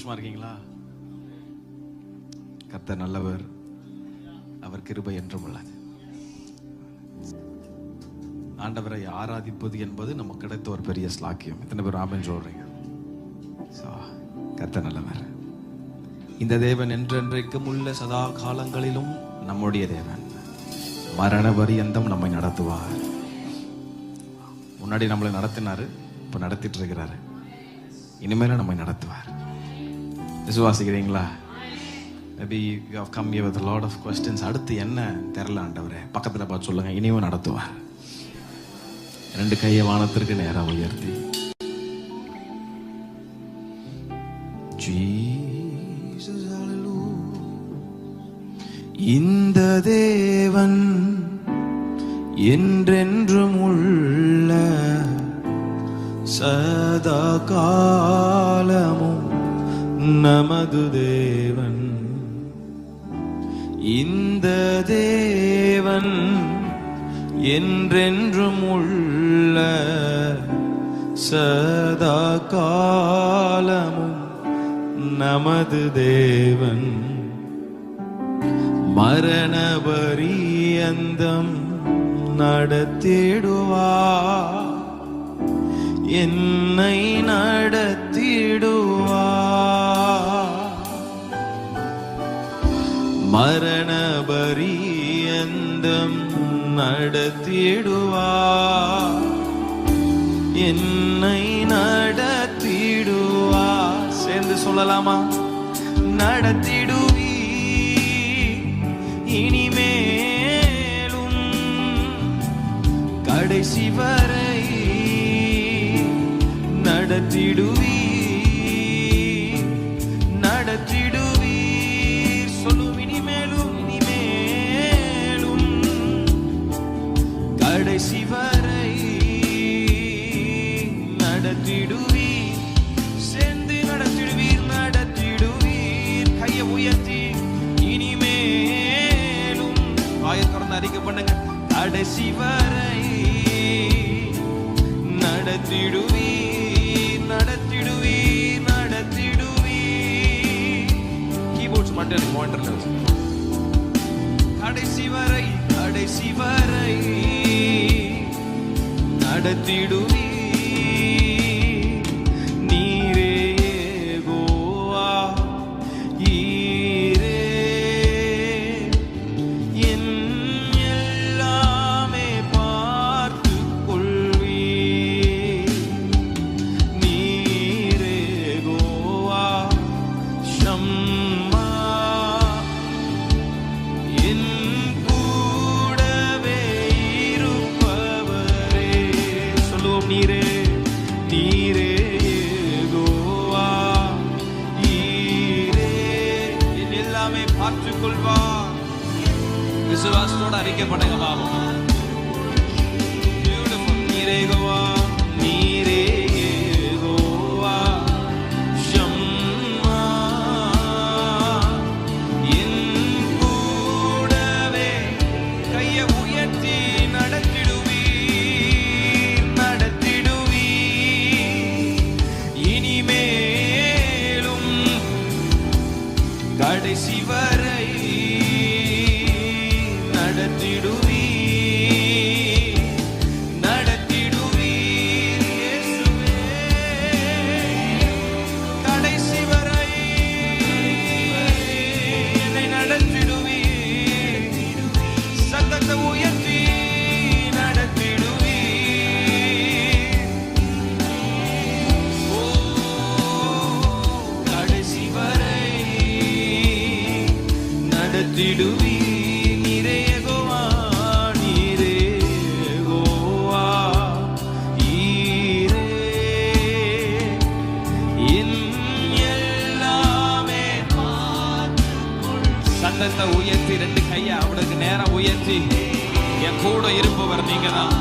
சந்தோஷமா இருக்கீங்களா? கர்த்தர் நல்லவர், அவர் கிருபை என்றும் உள்ளது. ஆண்டவரை ஆராதிப்பது என்பது நமக்கு கிடைத்த ஒரு பெரிய ஸ்லாக்கியம். எத்தனை பேர் ஆமென் சொல்றீங்க? கர்த்தர் நல்லவர். இந்த தேவன் என்றென்றைக்கும் உள்ள சதா காலங்களிலும் நம்முடைய தேவன். மரண பரியந்தம் நம்மை நடத்துவார். முன்னாடி நம்மளை நடத்தினாரு, இப்ப நடத்திட்டு இருக்கிறாரு, இனிமேல நம்மை நடத்துவார். விசுவாசிக்கிறீங்களா? Maybe you have come here with a lot of questions. அடுத்து என்ன தெரியல ஆண்டவரே. பக்கத்துல பார்த்து சொல்லுங்க, இனியும் நடத்துவார். ரெண்டு கையை வானத்திற்கு நேரா உயர்த்தி, Jesus, hallelujah. இந்த தேவன் என்றென்றும் உள்ள சதா காலமும் நமது தேவன். இந்த தேவன் என்றென்றும் உள்ள சதா காலமும் நமது தேவன். மரண பரியந்தம் நடத்திடுவார், என்னை நடத்திடுவார். மரண பரியந்தம் நடத்திடுவார், என்னை நடத்திடுவார். சேர்ந்து சொல்லலாமா? நடத்திடுவீ இனிமேலும் கடைசி வரை நடத்திடுவீ, நடத்திடுவீர். சொல்லும் இனிமேலும், இனிமேலும் கடைசி வரை நடத்திடுவீர். சேர்ந்து நடத்திடுவீர், நடத்திடுவீர். கையை உயர்த்தி இனிமேலும் வாயை திறந்து அறிக்கை பண்ணுங்க. கடைசி வரை நடத்திடுவீர், நடத்திடுவீர், நடத்திடுவீர். கீபோர்ட்ஸ் மட்டும் மானிட்டர்ல வச்சு. கடைசி வரை, கடைசி வரை நடத்திடுவீர். நீரே யெகோவா ஈரே, என் எல்லாமே பார்த்துக் கொள்வீர். நீரே யெகோவா ஷம்மா, என் கூடவே இருப்பவரே. சொல்லுவோம், நீரே, நீரே யெகோவா ஈரே, என் எல்லாமே பார்த்துக் கொள்வார். விசுவாசத்தோட அறிக்கை பண்ணுங்க பாவம். பியூட்டிஃபுல். நீரே யெகோவா, நீரே யெகோவா ஷம்மா, என் கூடவே. கையை உயர்த்தி நடத்திடுவீர், நடத்திடுவீர். இனிமேலும் கடைசி வரை நடத்திடுவீர், நடத்திடுவீர். இயேசுவே, கடைசி வரை என்னை நடத்திடுவீர். சத்தத்தை உயர்த்தி நடத்திடுவீர். ஓ, கடைசி வரை நடத்திடுவீர். நீரே யெகோவா, நீரே யெகோவா ஈரே, என் எல்லாமே பார்த்துக்கொள். சத்தத்தை உயர்த்தி ரெண்டு கையை அவனுக்கு நேரம் உயர்த்தி, என் கூட இருப்பவர் நீங்க தான்.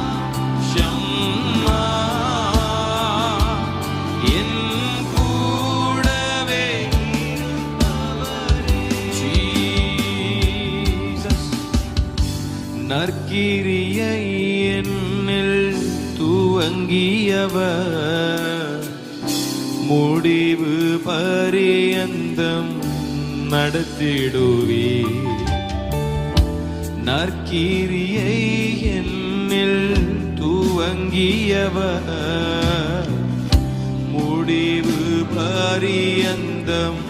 ஷம்மா, என் கூடவே ஜீசஸ். நற்கிரியை என்னில் துவங்கியவர் முடிவு பரியந்தம் நடத்திடுவீர். நற்கிரியை என்னில் துவங்கியவர் முடிவு பரியந்தம்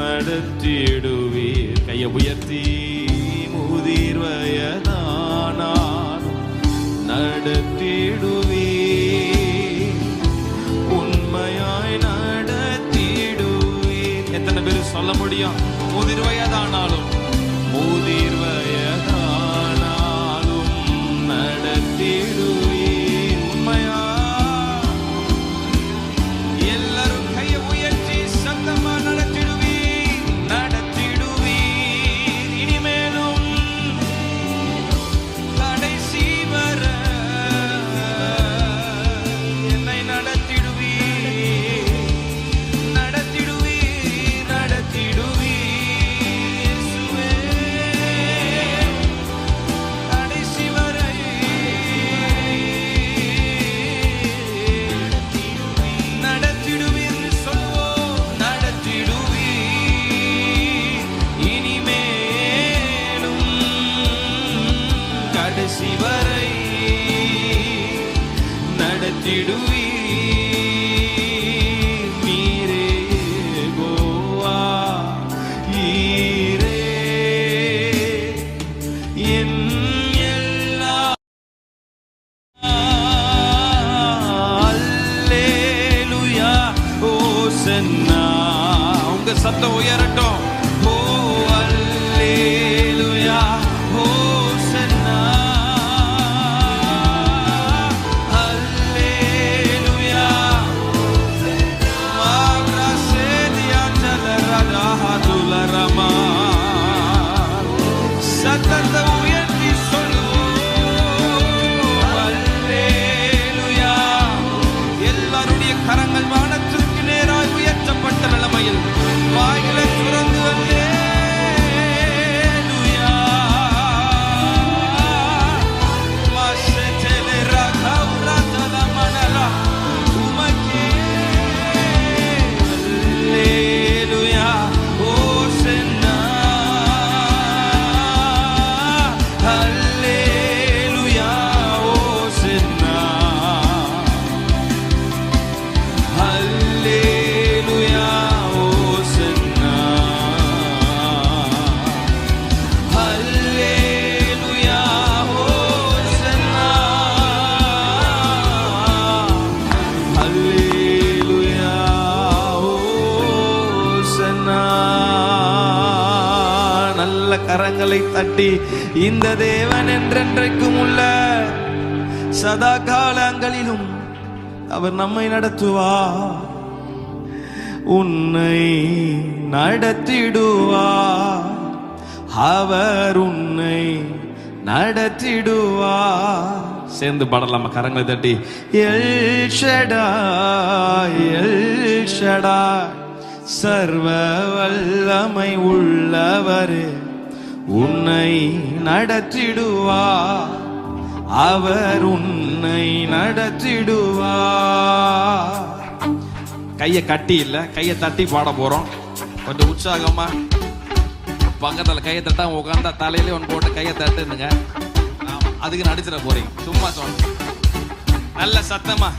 நடத்திடுவீர். கையை உயர்த்தி முதிர் வயதானார் நடத்திடுவீர். உண்மையாய் நடத்திடுவீர். எத்தனை பேர் சொல்ல முடியும்? முதிர் வயதானாலும் முதிர் வயதானாலும் நடத்திடுவீர். உண்மையா எல்லாரும் கையை உயர்த்தி சத்தமா நடத்திடுவீர். நடத்திடுவீர். இனிமேலும் கடைசி வர என்னை நடத்திடுவீர். நடத்திடுவீர். நடத்திடுவீர். இயேசுவே கடைசி வரை நடத்திடுவீர் சொல்லுவோம். நடத்திடுவீர். இனிமேலும் கடைசி வரை நடத்திடுவீர். நீரே யெகோவா ஈரே என் எல்லாம். அல்லேலூயா ஓசன்னா. உங்க சத்தம் உயரட்டும். ஓ அல்லேலூயா ஓசன்னா. அல்லேலூயா மாவ்ராசேதியா தலரதாஹதுலரமா. சத்தத்தை உயர்த்தி சொல்லுவோம். அல்லேலூயா. எல்லாருடைய கரங்கள் வானத்திற்கு நேராய் உயர்த்தப்பட்ட நிலைமையில் வாய்களை திறந்து அல்லேலூயா. மஷெதெலே ரகௌரதலமனலா. உமக்கே அல்லேலூயா ஓசன்னா. அல்லேலூயா ஓசன்னா. அல்லேலூயா ஓசன்னா. அல்லேலூயா ஓசன்னா. அல்லேலூயா ஓசன்னா. நல்ல கரங்களை தட்டி இந்த தேவன் என்றென்றைக்கும் உள்ள சதா காலங்களிலும் அவர் நம்மை நடத்துவார். உன்னை நடத்திடுவார். அவர் உன்னை நடத்திடுவார். சேர்ந்து பாடலாமா கரங்களை தட்டி? எல் ஷடாய் எல் ஷடாய் சர்வ வல்லமை உள்ளவரே உன்னை நடத்திடுவார். அவர் உன்னை நடத்திடுவார். கையை கட்டி இல்ல, கையை தட்டி பாட போறோம். கொஞ்சம் உற்சாகமா பக்கத்துல கையை தட்டா உட்காந்தா தலையிலே ஒன்று போட்டு கையை தட்டுங்க. அதுக்கு நடிச்சிட போறீங்க. சும்மா சொல்ல நல்ல சத்தமா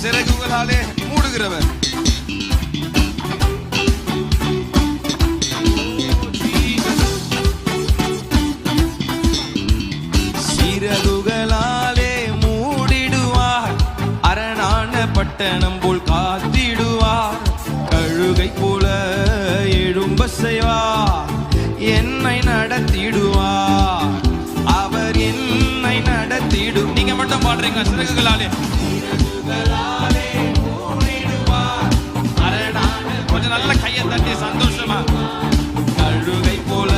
சிறகுகளாலே மூடுகிறவர். சிறகுகளாலே மூடிடுவார். அரணான பட்டணம் போல் காத்திடுவார். கழுகை போல எழும்ப செய்வார். என்னை நடத்திடுவார். அவர் என்னை நடத்திடும். நீங்க மட்டும் பாடுறீங்க. சிறகுகளாலே சிறகுகளாலே மூடிடுவார். அரணான. கொஞ்சம் நல்ல கையை தட்டி சந்தோஷமா. கழுகை போல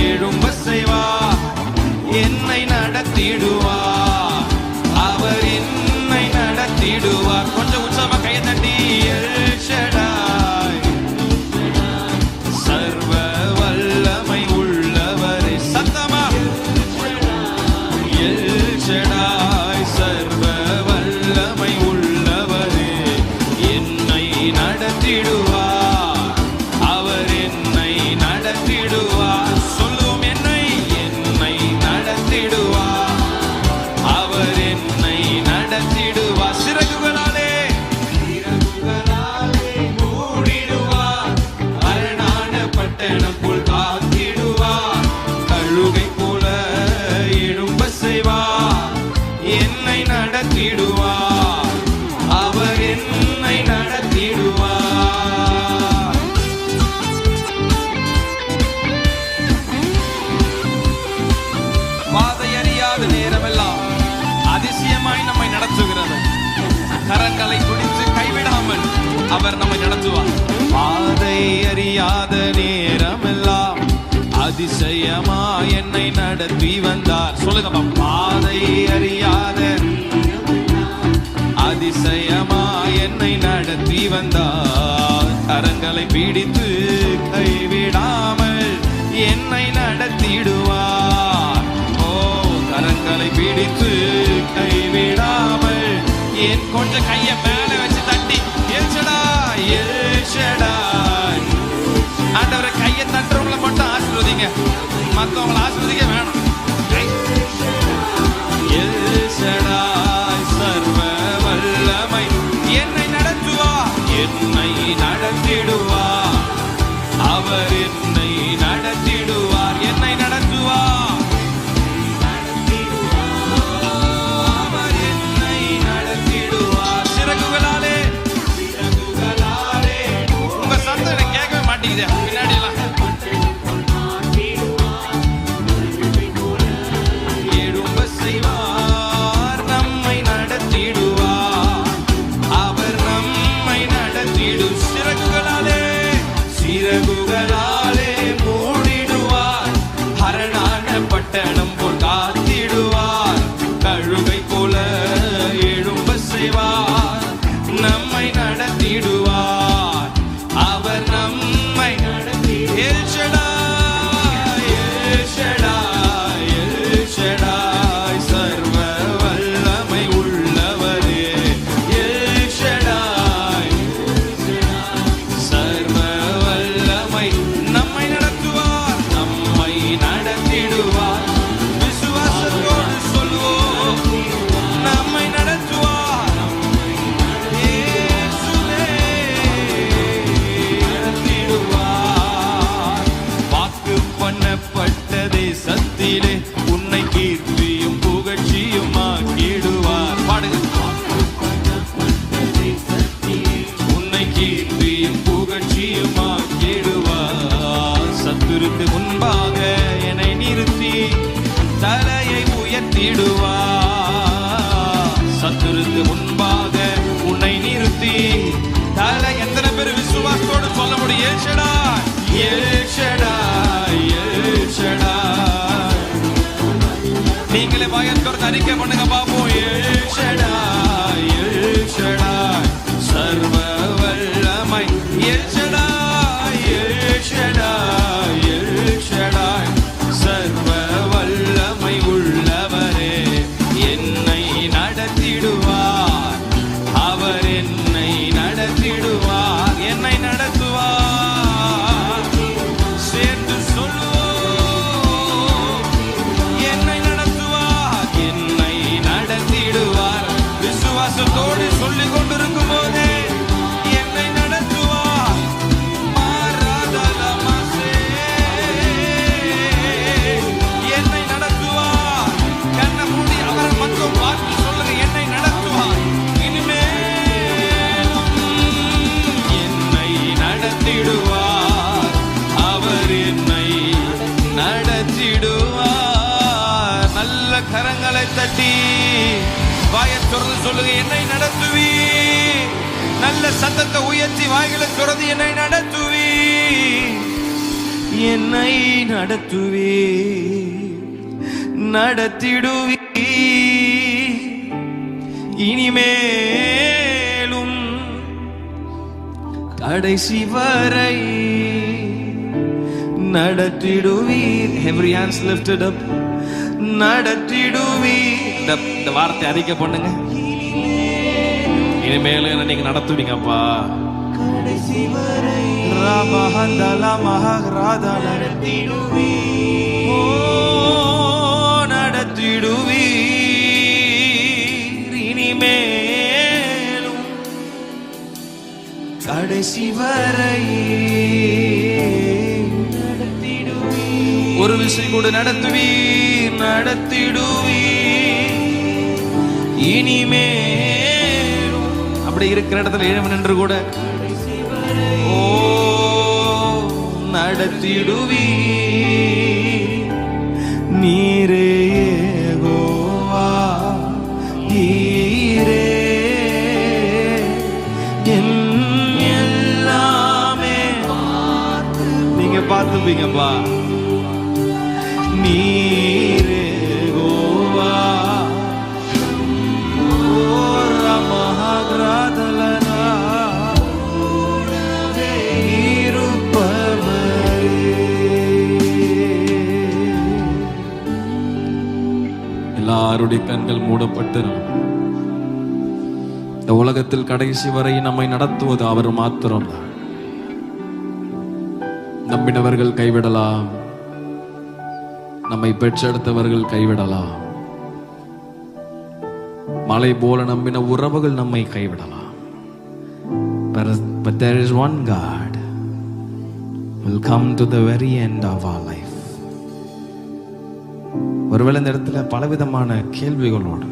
எழும்ப செய்வார். என்னை நடத்திடுவார். அவர் என்னை நடத்திடுவார். கொஞ்சம் உற்சாகமா கையை தட்டி எல் ஷடாய் சர்வ வல்லமை உள்ளவரே. சத்தமா எல் ஷடாய் சர்வ அவர் நம்மை நடத்துவார். பாதை அறியாத நேரமெல்லாம் அதிசயமா என்னை நடத்தி வந்தார். சொல்லுங்க, பாதை அறியாத அதிசயமா என்னை நடத்தி வந்தார். கரங்களை பிடித்து கைவிடாமல் என்னை நடத்திடுவார். ஓ, கரங்களை பிடித்து கைவிடாமல் என் கொஞ்சம் கையை மேல வச்சு தட்டி எல்ஷடாய் எல்ஷடாய். ஆண்டவரை கையை தட்டுறவங்களை மட்டும் ஆசீர்வதிங்க, மற்றவங்களை ஆசீர்வதிக்க வேணும். எல்ஷடாய் சர்வ வல்லமை என்னை நடத்துவார், என்னை நடத்திடுவார். அவர் என்னை நடத்திடுவார், என்னை நடத்துவார். அவர் என்னை நடத்திடுவார். சிறகுகளாலே சிறகுகளாலே. உங்க சத்தம் எனக்கு கேட்கவே மாட்டேங்குது பின்னாடி எல்லாம். எழும்ப செய்வார், நம்மை நடத்திடுவார். அவர் நம்மை நடத்திடு. சிறகுகளாலே சிறகுகளாலே மூடிடுவார். ஹரணான பட்டணம் போல் காத்திடுவார். கழுகை போல எழும்ப செய்வார், நம்மை நடத்திடுவார். அவர் நம்மை நடத்தி எல்ஷடாய் எல்ஷடாய் எல்ஷடாய் சர்வ வல்லமை உள்ளவரே. எல்ஷடாய் சர்வ வல்லமை நம்மை நடத்துவார், நம்மை நடத்திடுவார். விசுவாசத்தோடு சொல்வோம், நம்மை நடத்துவார். இயேசுவே நடத்திடுவார். வாக்கு பண்ணப்பட்ட தேசத்திலே உன்னை கீர்த்தியும் புகழ்ச்சியும் ஆக்கிடுவார். பாடுங்க. உன்னை கீர்த்தியும் புகழ்ச்சியும் ஆக்கிடுவார். சத்துருக்கு முன்பாக என்னை நிறுத்தி தலையை உயர்த்திடுவார். சத்துருக்கு முன்பாக உன்னை நிறுத்தி தலை. எத்தனை பேர் விசுவாசத்தோடு சொல்ல முடியும்? El Shaddai El Shaddai El Shaddai. நீங்களே வாயத்தோடு அறிக்கை பண்ணுங்க பாப்போம். எல்ஷடாய் எல்ஷடாய் சர்வ வல்லமை. எல்ஷடாய் எல்ஷடாய் எல்ஷடாய் சர்வ வல்லமை உள்ளவரே. என்னை நடத்திடுவார், அவர் என்னை நடத்திடுவார், என்னை நடத்துவார். சேர்ந்து சொல்லுவோம், என்னை நடத்துவார், என்னை நடத்திடுவார். விசுவாசத்தோடு சொல்லிக் கொண்டிருக்கும் போதே என்னை நடத்துவார். மாறாதலமாசே என்னை நடத்துவார். கண்ணை மூடி அவரை மட்டும் பார்த்து சொல்லுங்க, என்னை நடத்துவார். இனிமேலும் என்னை நடத்திடுவார், அவர் என்னை நடத்திடுவார். நல்ல கரங்களை தட்டி வாயைத் திறந்து சொல்லுங்க, என்னை நடத்துவி. நல்ல சத்தத்தை உயர்த்தி வாய்களை திறந்து என்னை நடத்துவி, என்னை நடத்துவி, நடத்திடுவி. இனிமேலும் கடைசி வரை நடத்திடுவீர். Every hands lifted up. நடத்திடுவீர். இந்த வார்த்தை அறிக்கை பண்ணுங்க. இனிமேல் நீங்க நடத்துவீங்கப்பா. கடைசி வரை ராபஹந்தல மஹராதல நடத்திடுவீர். ஓ நடத்திடுவீர். இனிமேலும் கடைசி வரை நடத்திடுவீர். ஒரு விஷயம் கூட நடத்துவீர், நடத்திடுவீர். இனிமேலும் அப்படி இருக்கிற இடத்துல எழும நின்று கூட ஓ நடத்திடுவீர். நீரே யெகோவா, நீரே என் பார்த்துப்பீங்கப்பா. நீரே கோவா மகாகிராதலனா எல்லாருடைய கண்கள் மூடப்பட்டு இந்த உலகத்தில் கடைசி வரை நம்மை நடத்துவது அவர் மாத்திரம். நம்பினவர்கள் கைவிடலாம், நம்மை பெற்றெடுத்தவர்கள் கைவிடலாம், மலை போல நம்பின உறவுகள் நம்மை கைவிடலாம். But there is one God who will come to the very end of our life. ஒருவேளை இந்த இடத்துல பலவிதமான கேள்விகளோடு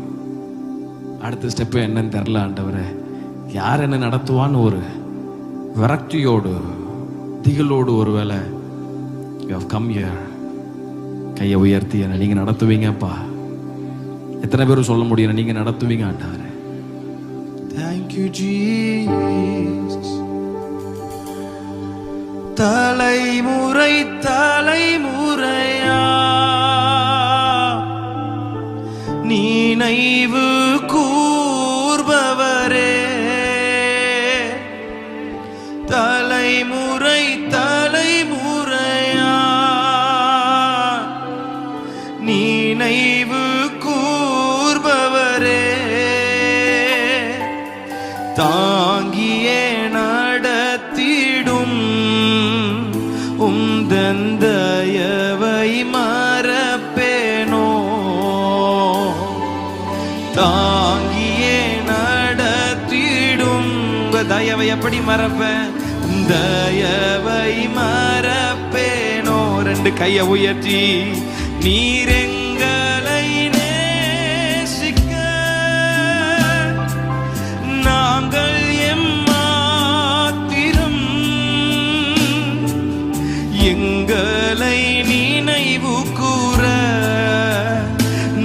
அடுத்த ஸ்டெப்பு என்னன்னு தெரியல ஆண்டவரே, யார் என்ன நடத்துவான்னு ஒரு விரக்தியோடு திகிலோடு ஒருவேளை you have come here, கையை உயர்த்தி என்ன நீங்க நடத்துவீங்கப்பா. எத்தனை பேரும் சொல்ல முடியும் நீங்க நடத்துவீங்க ஆண்டவரே? Thank you Jesus. தலைமுறை தலைமுறையா நினைவு கூர்பவரே, தலைமுறை தலைமுறையா நினைவு கூர்பவரே, தாங்கியே நடத்திடும் உந்தன் தயவை மறப்பேனோ, தாங்கியே நடத்திடும் தயவை எப்படி மறப்பேன், தயவை மறப்பேனோ. ரெண்டு கையை உயர்த்தி நீர் எங்களை நேசிக்க நாங்கள் எம்மாத்திரம், எங்களை நினைவு கூற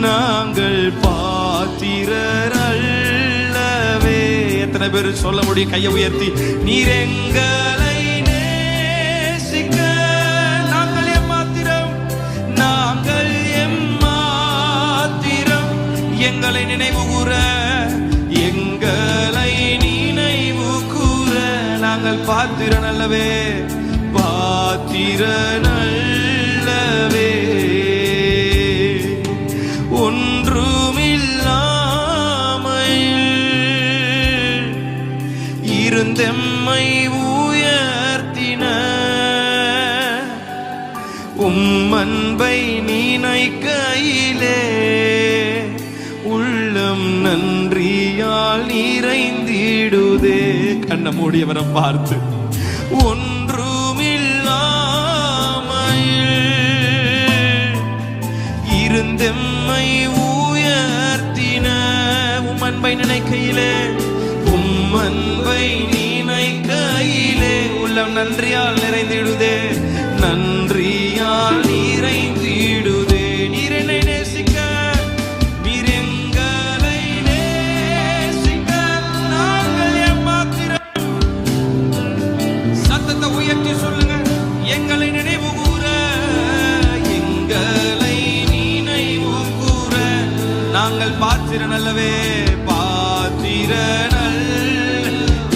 நாங்கள் பாத்திரர் அல்லவே. எத்தனை பேர் சொல்ல முடியும் கையை உயர்த்தி நீர் எங்களை நேசிக்க நாங்கள் எம்மாத்திரம், நாங்கள் எம்மாத்திரம், எங்களை நினைவு கூற எங்களை நினைவு கூற நாங்கள் பாத்திரன் அல்லவே, பாத்திரன் அல்லவே. ஒன்றுமில்லாமல் இருந்தெம்மை உயர்த்தின உம்மன்பை நினைக்கையிலே உள்ளம் நன்றியால் நிறைந்திடுதே. கண்ண மூடியவரை பார்த்து ஒன்றுமில்லாமல் இருந்தெம்மை உயர்த்தின உம்மன்பை நினைக்கையிலே, உம்மன்பை நினைக்கையிலே உள்ளம் நன்றியால் நிறைந்திடுதே, நன்றியால் நிறைந்திடுதே. நீர் என்னை நேசிக்க, நீர் எங்களை நேசிக்க நாங்கள் எம்மாத்திரம். சத்தத்தை உயர்த்தி சொல்லுங்க, எங்களை நினைவு கூற, எங்களை நினைவு கூற நாங்கள் பாத்திரன் அல்லவே, பாத்திரன் அல்ல.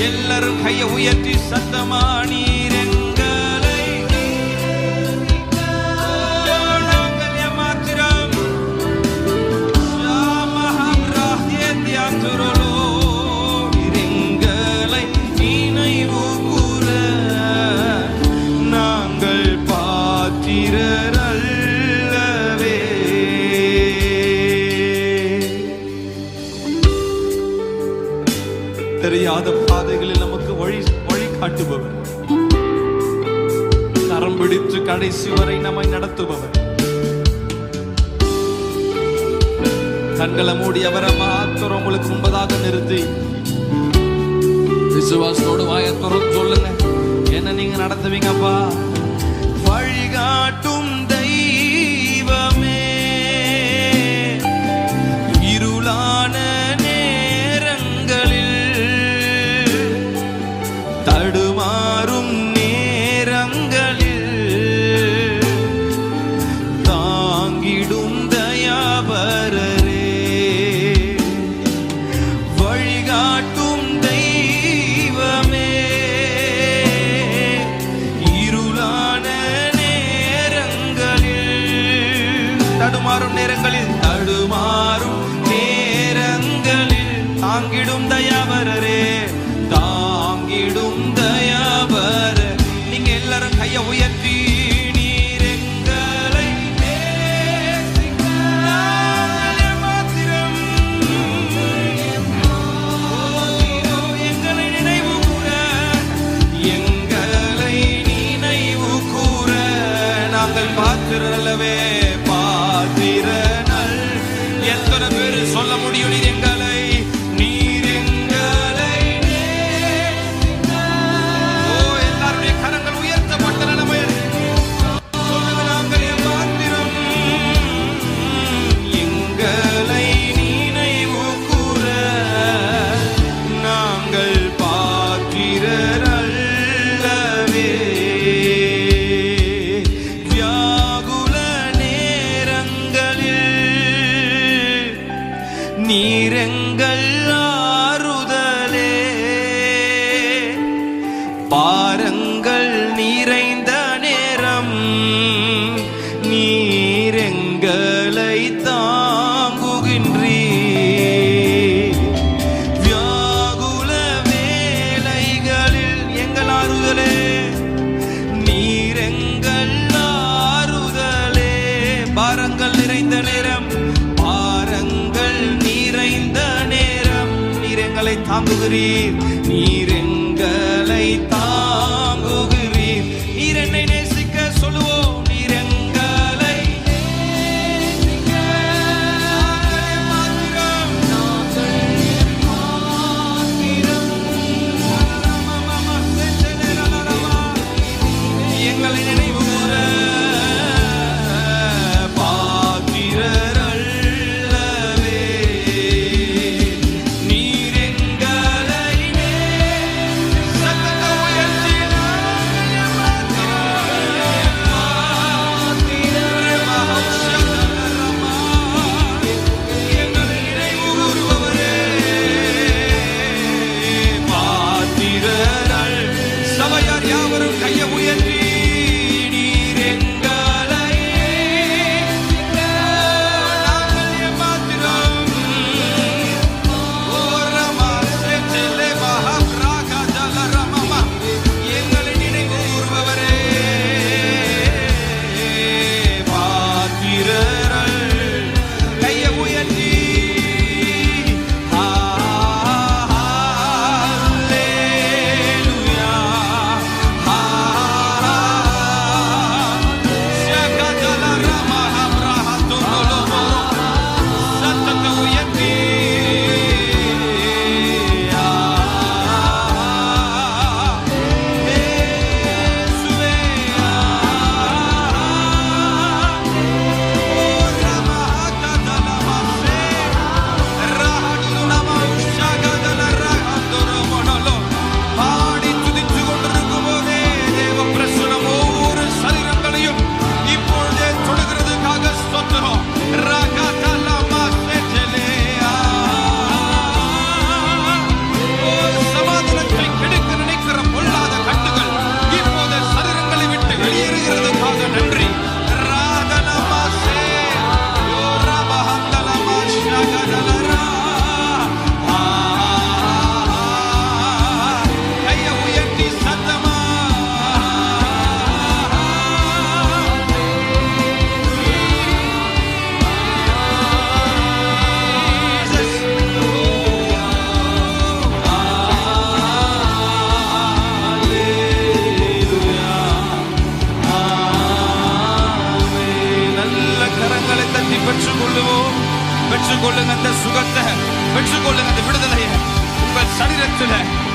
எல்லாரும் கையை உயர்த்தி சத்தமா நீர் எங்களை நாங்கள் ஏமாத்திரம் எங்களை நினைவு கூற நாங்கள் பாத்திரர் அல்லவே. தெரியாத பாதைகளில் நமக்கு வழி காட்டுபவர், கரம் பிடித்து கடைசி வரை நம்மை நடத்துபவர், கண்களை மூடி அவரை மாத்திரம் உங்களுக்கு முன்பதாக நிறுத்தி விசுவாசத்தோடு வாயத்தோடு சொல்லுங்க, என்ன நீங்க நடத்துவீங்கப்பா. வழிகாட்டும் தெய்வமே, இருளான நேரங்களில் தடுமாறும் நேரங்களில் தடுமாறும் நேரங்களில் தாங்கிடும் தயாபரரே, தாங்கிடும் தயாபர. நீங்க எல்லாரும் கைய உயர்த்தி நீர் எங்களை நேசிக்க மாத்திரம் எங்களை நினைவு கூற, எங்களை நினைவு கூற நாங்கள் பாத்திரல்லவே, பாத்திரனல். எத்தனை பேர் சொல்ல முடியும் நீர் எங்களை நீரெங்கள் ஆறுதலே, பாரங்கள் நிறைந்த நேரம் நீரெங்களை தாங்குகின்றீர். வியாகுல வேளைகளில் எங்கள் ஆறுதலே, நீரெங்கள் ஆறுதலே, பாரங்கள் நிறைந்த நேரம், தாங்குகிறீர், நீர் எங்களை தாங்குகிறீர். நீர் என்னை நேசிக்க சொல்லுவோம், நீர் எங்களை நேசிக்க மாத்திரம், எங்களை நினைவு கூற பெற்றுக்கொள்ளுங்க அந்த சுகத்தை, பெற்றுக்கொள்ளுங்க அந்த விடுதலையை உங்கள் சரீரத்துல,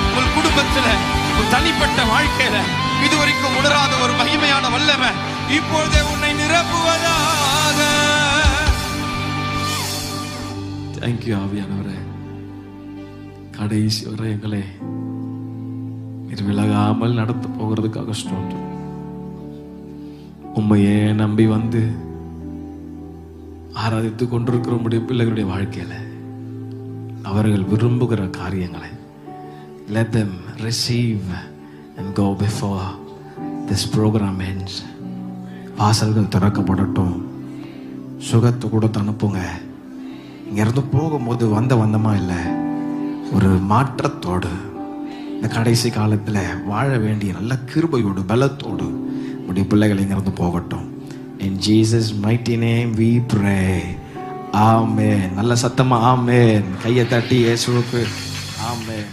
உங்கள் குடும்பத்துல, உங்கள் தனிப்பட்ட வாழ்க்கையில இதுவரைக்கும் உணராத ஒரு மகிமையான வல்லமை இப்பொழுதே உன்னை நிரப்புவதாக. தேங்க்யூ ஆவியானவரே, கடைசி வரை எங்களை நீர் விலகாமல் நடத்த போகிறதுக்காக ஸ்தோத்திரம். உண்மையே நம்பி வந்து ஆராதித்து கொண்டிருக்கிற உடைய பிள்ளைகளுடைய வாழ்க்கையில அவர்கள் விரும்புகிற காரியங்களை let them receive and go before this program ends. வாசல்கள் திறக்கப்படட்டும். சுகத்தை கொடுத்து அனுப்புங்க. இங்கேருந்து போகும்போது வந்தமா இல்லை, ஒரு மாற்றத்தோடு இந்த கடைசி காலத்தில் வாழ வேண்டிய நல்ல கிருபையோடு பலத்தோடு உடைய பிள்ளைகள் இங்கிருந்து போகட்டும். In Jesus mighty name we pray. ஆமென். நல்ல சத்தமா ஆமென். கையை தட்டி இயேசுவுக்கு ஆமென்.